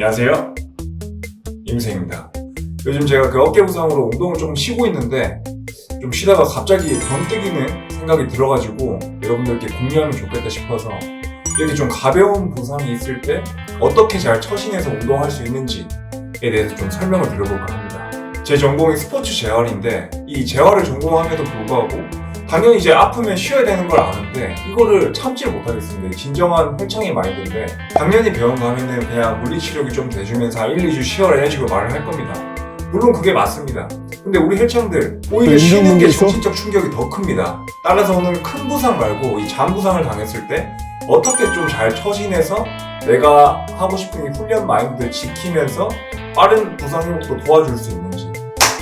안녕하세요, 임생입니다. 요즘 제가 그 어깨 부상으로 운동을 조금 쉬고 있는데 좀 쉬다가 갑자기 번뜩이는 생각이 들어가지고 여러분들께 공유하면 좋겠다 싶어서 이렇게 좀 가벼운 부상이 있을 때 어떻게 잘 처신해서 운동할 수 있는지에 대해서 좀 설명을 드려볼까 합니다. 제 전공이 스포츠 재활인데 이 재활을 전공함에도 불구하고 당연히 이제 아프면 쉬어야 되는 걸 아는데 이거를 참지를 못하겠습니다. 진정한 헬창의 마인드인데 당연히 병원 가면은 그냥 물리치료기 좀 대주면서 1, 2주 쉬어라 이런 식으로 말을 할 겁니다. 물론 그게 맞습니다. 근데 우리 헬창들 오히려 쉬는 게 정신적 충격이 더 큽니다. 따라서 오늘 큰 부상 말고 이 잔부상을 당했을 때 어떻게 좀 잘 처신해서 내가 하고 싶은 이 훈련 마인드를 지키면서 빠른 부상 회복도 도와줄 수 있는지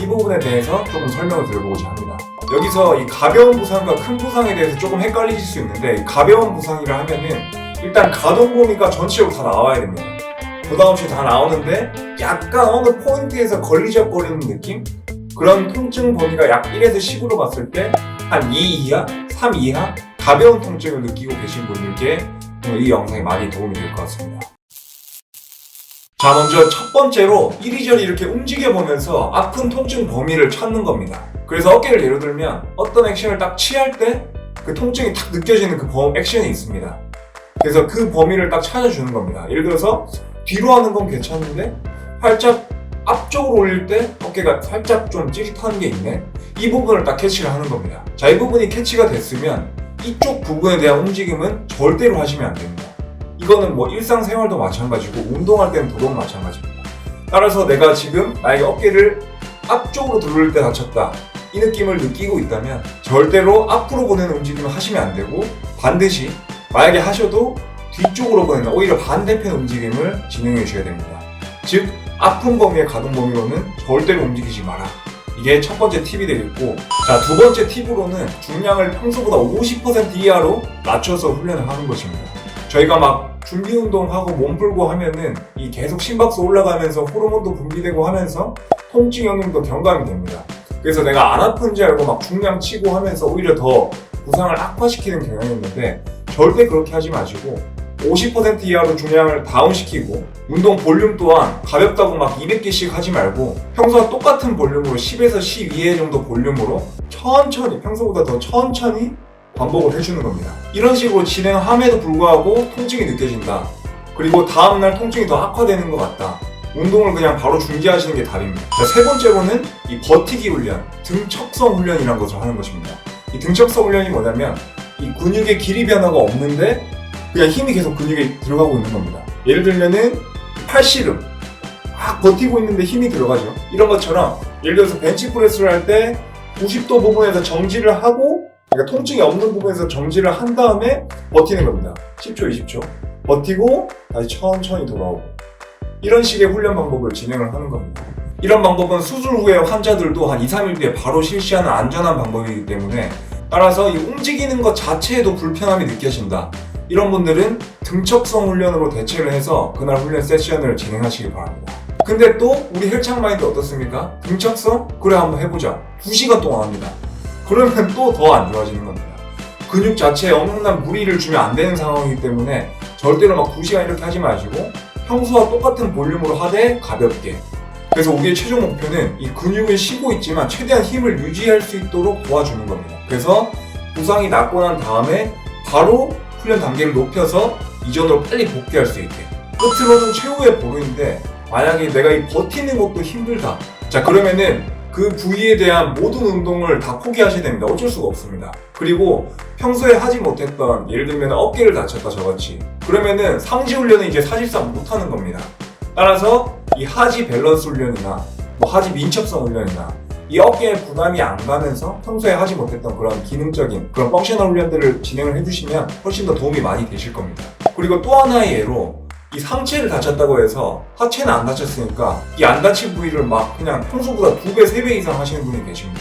이 부분에 대해서 조금 설명을 드려보고자 합니다. 여기서 이 가벼운 부상과 큰 부상에 대해서 조금 헷갈리실 수 있는데 가벼운 부상이라 하면은 일단 가동 범위가 전체적으로 다 나와야 됩니다. 부담 없이 다 나오는데 약간 어느 포인트에서 걸리적거리는 느낌? 그런 통증 범위가 약 1에서 10으로 봤을 때 한 2 이하, 3 이하 가벼운 통증을 느끼고 계신 분들께 이 영상이 많이 도움이 될 것 같습니다. 자, 먼저 첫 번째로 이리저리 이렇게 움직여보면서 아픈 통증 범위를 찾는 겁니다. 그래서 어깨를 예로 들면 어떤 액션을 딱 취할 때 그 통증이 딱 느껴지는 그 액션이 있습니다. 그래서 그 범위를 딱 찾아주는 겁니다. 예를 들어서 뒤로 하는 건 괜찮은데 살짝 앞쪽으로 올릴 때 어깨가 살짝 좀 찌릿하는 게 있네. 이 부분을 딱 캐치를 하는 겁니다. 자, 이 부분이 캐치가 됐으면 이쪽 부분에 대한 움직임은 절대로 하시면 안 됩니다. 이거는 뭐 일상생활도 마찬가지고 운동할 때는 더더욱 마찬가지입니다. 따라서 내가 지금 나에게 어깨를 앞쪽으로 돌릴 때 다쳤다 이 느낌을 느끼고 있다면 절대로 앞으로 보내는 움직임을 하시면 안 되고 반드시 만약에 하셔도 뒤쪽으로 보내는 오히려 반대편 움직임을 진행해 주셔야 됩니다. 즉 아픈 범위의 가동 범위로는 절대로 움직이지 마라. 이게 첫 번째 팁이 되겠고, 자, 두 번째 팁으로는 중량을 평소보다 50% 이하로 낮춰서 훈련을 하는 것입니다. 저희가 막 준비 운동하고 몸 풀고 하면은 이 계속 심박수 올라가면서 호르몬도 분비되고 하면서 통증 영향도 경감이 됩니다. 그래서 내가 안 아픈지 알고 막 중량 치고 하면서 오히려 더 부상을 악화시키는 경향이 있는데 절대 그렇게 하지 마시고 50% 이하로 중량을 다운시키고 운동 볼륨 또한 가볍다고 막 200개씩 하지 말고 평소와 똑같은 볼륨으로 10에서 12회 정도 볼륨으로 천천히 평소보다 더 천천히 반복을 해주는 겁니다. 이런 식으로 진행함에도 불구하고 통증이 느껴진다. 그리고 다음날 통증이 더 악화되는 것 같다. 운동을 그냥 바로 중지하시는 게 답입니다. 자, 세 번째로는 이 버티기 훈련, 등척성 훈련이라는 것을 하는 것입니다. 이 등척성 훈련이 뭐냐면 이 근육의 길이 변화가 없는데 그냥 힘이 계속 근육에 들어가고 있는 겁니다. 예를 들면은 팔씨름 막 버티고 있는데 힘이 들어가죠. 이런 것처럼 예를 들어서 벤치프레스를 할 때 90도 부분에서 정지를 하고 그러니까 통증이 없는 부분에서 정지를 한 다음에 버티는 겁니다. 10초, 20초 버티고 다시 천천히 돌아오고 이런 식의 훈련 방법을 진행을 하는 겁니다. 이런 방법은 수술 후에 환자들도 한 2, 3일 뒤에 바로 실시하는 안전한 방법이기 때문에 따라서 이 움직이는 것 자체에도 불편함이 느껴진다. 이런 분들은 등척성 훈련으로 대체를 해서 그날 훈련 세션을 진행하시기 바랍니다. 근데 또 우리 헬창 마인드 어떻습니까? 등척성? 그래 한번 해보자. 2시간 동안 합니다. 그러면 또 더 안 좋아지는 겁니다. 근육 자체에 엄청난 무리를 주면 안 되는 상황이기 때문에 절대로 막 2시간 이렇게 하지 마시고 평소와 똑같은 볼륨으로 하되 가볍게. 그래서 우리의 최종 목표는 이 근육을 쉬고 있지만 최대한 힘을 유지할 수 있도록 도와주는 겁니다. 그래서 부상이 낫고 난 다음에 바로 훈련 단계를 높여서 이전으로 빨리 복귀할 수 있게. 끝으로는 최후의 보루인데 만약에 내가 이 버티는 것도 힘들다. 자, 그러면은 그 부위에 대한 모든 운동을 다 포기하셔야 됩니다. 어쩔 수가 없습니다. 그리고 평소에 하지 못했던 예를 들면 어깨를 다쳤다 저같이 그러면은 상지 훈련은 이제 사실상 못하는 겁니다. 따라서 이 하지 밸런스 훈련이나 뭐 하지 민첩성 훈련이나 이 어깨에 부담이 안 가면서 평소에 하지 못했던 그런 기능적인 그런 펑셔널 훈련들을 진행을 해주시면 훨씬 더 도움이 많이 되실 겁니다. 그리고 또 하나의 예로 이 상체를 다쳤다고 해서 하체는 안 다쳤으니까 이 안 다친 부위를 막 그냥 평소보다 2배, 3배 이상 하시는 분이 계십니다.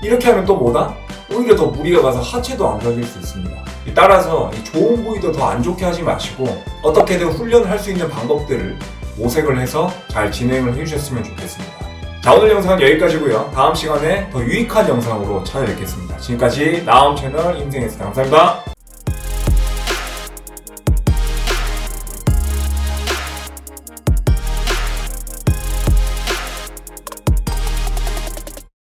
이렇게 하면 또 뭐다? 오히려 더 무리가 가서 하체도 안 좋아질 수 있습니다. 따라서 이 좋은 부위도 더 안 좋게 하지 마시고 어떻게든 훈련을 할 수 있는 방법들을 모색을 해서 잘 진행을 해주셨으면 좋겠습니다. 자, 오늘 영상은 여기까지고요. 다음 시간에 더 유익한 영상으로 찾아뵙겠습니다. 지금까지 나움 채널 임생했습니다. 감사합니다.